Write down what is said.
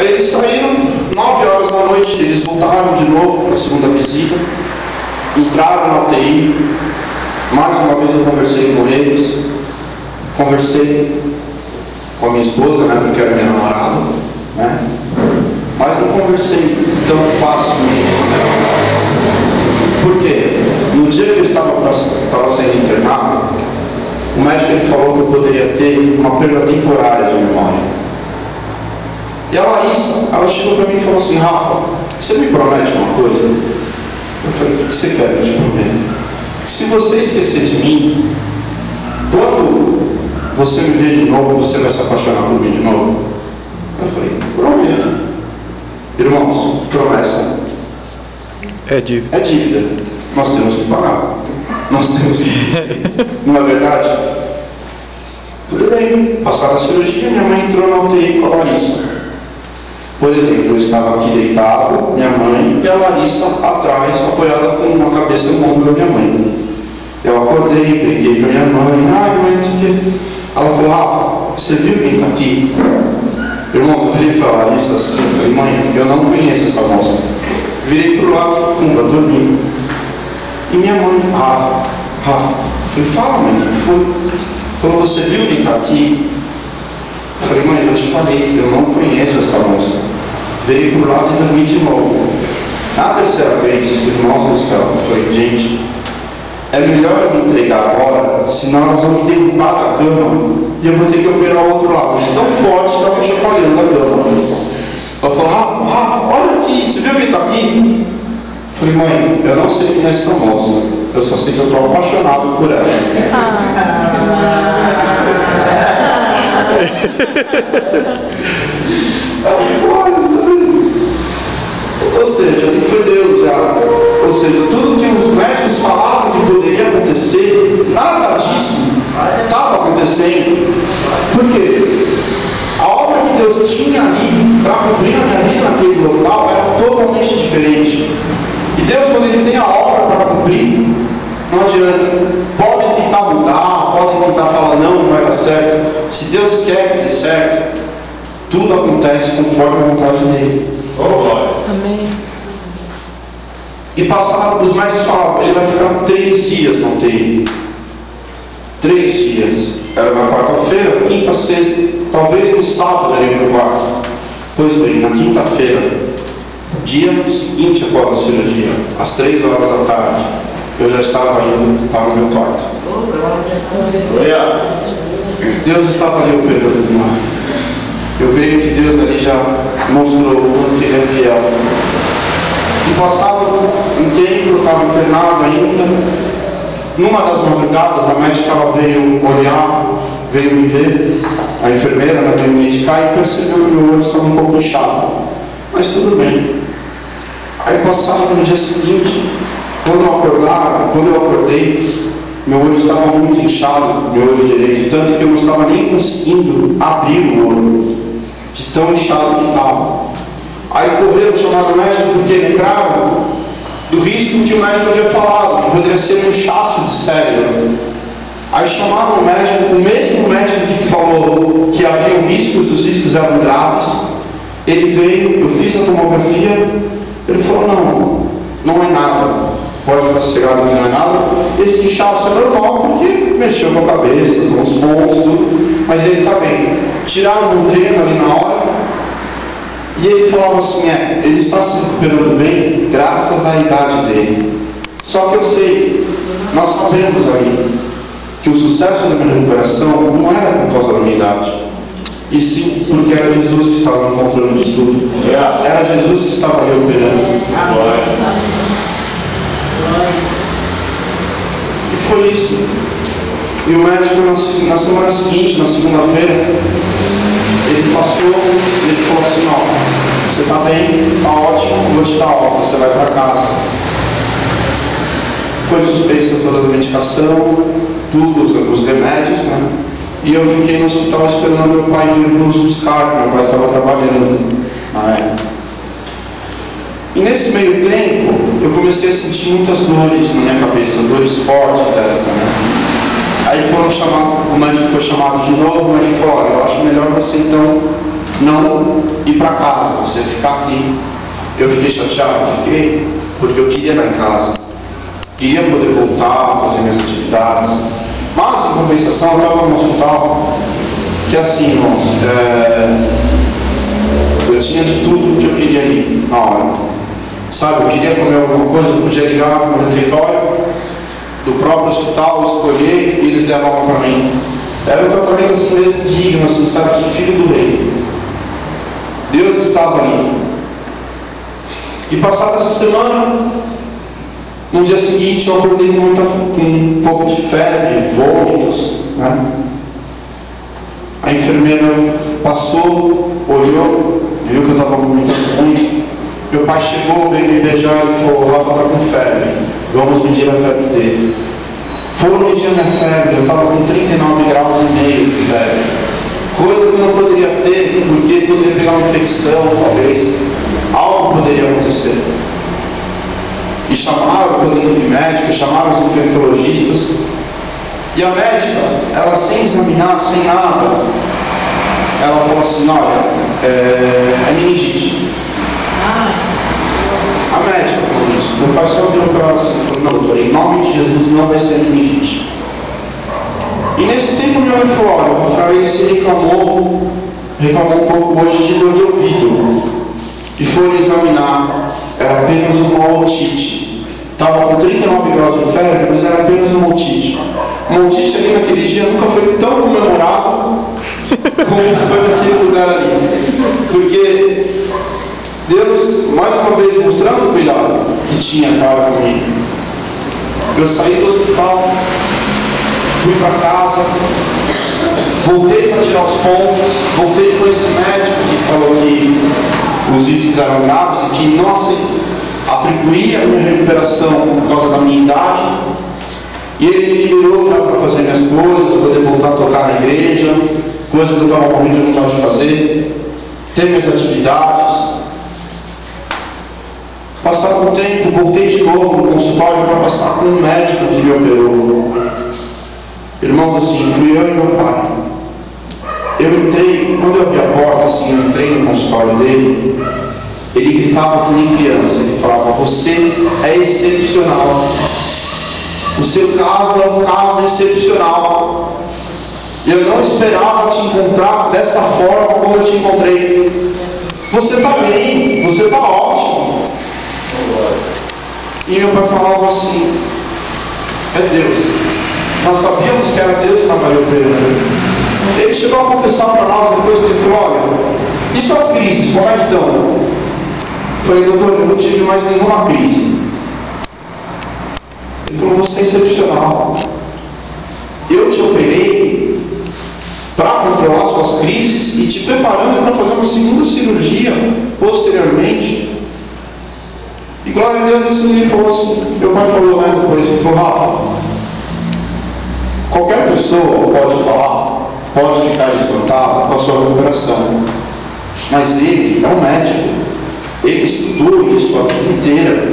Aí eles saíram, 9 horas da noite, eles voltaram de novo para a segunda visita, entraram na UTI, mais uma vez eu conversei com eles, conversei com a minha esposa, né, porque era minha namorada, né, mas não conversei tão facilmente com ela. Por quê? No dia que eu estava sendo internado, o médico ele falou que eu poderia ter uma perda temporária de memória. E a Larissa, ela chegou para mim e falou assim: Rafa, você me promete uma coisa? Eu falei: o que você quer que eu te prometo? Que se você esquecer de mim, quando você me ver de novo, você vai se apaixonar por mim de novo? Eu falei: prometo. Irmãos, promessa é dívida. É dívida. Nós temos que pagar. Nós temos que... Não é verdade? Tudo bem. Passada a cirurgia, minha mãe entrou na UTI com a Larissa. Por exemplo, eu estava aqui deitado, minha mãe, e a Larissa atrás, apoiada com uma cabeça no ombro da minha mãe. Eu acordei, briguei com a minha mãe: ai, mãe, não sei o quê. Ela falou: Rafa, você viu quem está aqui? Irmãos, eu virei para a Larissa assim, eu falei: mãe, eu não conheço essa moça. Virei para o lado, pumba, dormi. E minha mãe: Rafa. Eu falei: fala, mãe, o que foi? Falou: você viu quem está aqui? Eu falei: mãe, eu te falei, eu não conheço essa moça. Virei para o lado e dormi de novo. Na terceira vez, irmãos do céu, eu falei: gente, é melhor eu me entregar agora, senão elas vão me derrubar da cama e eu vou ter que operar o outro lado. De tão forte que estava chacoalhando a cama. Ela falou: Rafa, olha aqui, você viu quem está aqui? Eu falei: mãe, eu não sei quem é essa moça, eu só sei que eu estou apaixonado por ela. Ela falou: olha, tá vendo? Ou seja, não foi Deus já. Ou seja, tudo que os médicos falavam que poderia acontecer, nada disso estava acontecendo. Por quê? A obra que Deus tinha ali para cumprir na minha vida naquele local era totalmente diferente. E Deus, quando Ele tem a obra para cumprir, não adianta. Podem tentar mudar, podem tentar falar: não vai dar certo. Se Deus quer que dê certo, tudo acontece conforme a vontade dEle. Amém. E passaram, os médicos falavam: ele vai ficar 3 dias na UTI. 3 dias. Era na quarta-feira, quinta, sexta, talvez no sábado ele ia para o quarto. Pois bem, na quinta-feira, dia seguinte após a cirurgia, às 3 horas da tarde, eu já estava indo para o meu quarto. Deus estava ali operando demais. Eu creio que Deus ali já mostrou o quanto que Ele é fiel. E passado um tempo, eu estava internado ainda. Numa das madrugadas, a médica ela veio olhar, veio me ver, a enfermeira veio me medicar e percebeu que meu olho estava um pouco inchado. Mas tudo bem. Aí passado no dia seguinte, quando eu acordei, meu olho estava muito inchado, meu olho direito, tanto que eu não estava nem conseguindo abrir o olho, de tão inchado que estava. Aí correram chamar o médico porque lembraram do risco que o médico havia falado, que poderia ser um inchaço de cérebro. Aí chamaram o mesmo médico que falou que havia riscos, os riscos eram graves. Ele veio, eu fiz a tomografia, ele falou: não é nada, pode ficar sossegado que não é nada. Esse inchaço é normal porque mexeu com a cabeça, são os pontos, tudo, mas ele está bem. Tiraram um dreno ali na hora. E ele falava assim: ele está se recuperando bem graças à idade dele. Só que eu sei, nós sabemos aí, que o sucesso da minha recuperação não era por causa da minha idade, e sim porque era Jesus que estava no controle de tudo. Era Jesus que estava ali operando. E foi isso. E o médico, na semana seguinte, na segunda-feira, ele passou e ele falou assim: você está bem, está ótimo, vou te dar alta, você vai para casa. Foi suspensa toda a medicação, tudo, os remédios, né? E eu fiquei no hospital esperando meu pai vir nos buscar, porque meu pai estava trabalhando na época. E nesse meio tempo, eu comecei a sentir muitas dores na minha cabeça, dores fortes dessa, né? Aí o médico foi chamado de novo, o médico falou: olha, eu acho melhor você então não ir para casa, você ficar aqui. Eu fiquei chateado, porque eu queria estar em casa, queria poder voltar, fazer minhas atividades, mas em compensação eu estava no hospital, que assim, irmãos, eu tinha de tudo que eu queria ir na hora, sabe, eu queria comer alguma coisa, eu podia ligar no refeitório do próprio hospital, escolher e eles levavam para mim. Era um tratamento assim mesmo digno, assim, sabe, de filho do rei. Deus estava ali. E passada essa semana, no dia seguinte eu acordei com um pouco de febre, vômitos, né? A enfermeira passou, olhou, viu que eu estava vomitando muito. Meu pai chegou, veio me beijar e falou: Rafa está com febre, vamos medir a febre dele. Foram medir a minha febre, eu estava com 39 graus e meio de febre, coisa que eu não poderia ter, porque poderia pegar uma infecção, talvez, algo poderia acontecer. E chamaram o plano de médico, chamaram os infectologistas, e a médica, ela sem examinar, sem nada, ela falou assim: olha, é meningite. A médica falou isso. Meu pai só virou para ela assim e falou: não, doutor, em nome de Jesus não vai ser meningite. E nesse tempo meu pai falou: olha, o Rafael se reclamou um pouco hoje de dor de ouvido. E foram examinar, era apenas uma otite. Estava com 39 graus de febre, mas era apenas uma otite. Uma otite ali naquele dia nunca foi tão comemorado como foi naquele lugar ali. Porque Deus, mais uma vez, mostrando o cuidado que tinha para comigo. Eu saí do hospital, fui para casa, voltei para tirar os pontos, voltei com esse médico que falou que os riscos eram graves e que não atribuía a minha recuperação por causa da minha idade. E ele me liberou já para fazer minhas coisas, poder voltar a tocar na igreja, coisa que eu estava com muita vontade de fazer, ter minhas atividades. Passado um tempo, voltei de novo no consultório para passar com um médico que me operou. Irmãos, assim, fui eu e meu pai. Eu entrei, quando eu abri a porta, assim, eu entrei no consultório dele, ele gritava que nem criança. Ele falava: você é excepcional. O seu caso é um caso excepcional. Eu não esperava te encontrar dessa forma como eu te encontrei. Você está bem, você está ótimo. E meu pai falava assim: é Deus. Nós sabíamos que era Deus que estava me operando. Ele chegou a confessar para nós depois que ele falou: olha, e suas crises, como é que estão? Eu falei: doutor, eu não tive mais nenhuma crise. Ele falou: você é excepcional. Eu te operei para controlar suas crises e te preparando para fazer uma segunda cirurgia posteriormente. E glória a Deus, assim, ele falou assim, meu pai falou, né, depois, ele falou: Rafa, qualquer pessoa pode falar, pode ficar espantada com a sua recuperação, mas ele é um médico, ele estudou isso a vida inteira.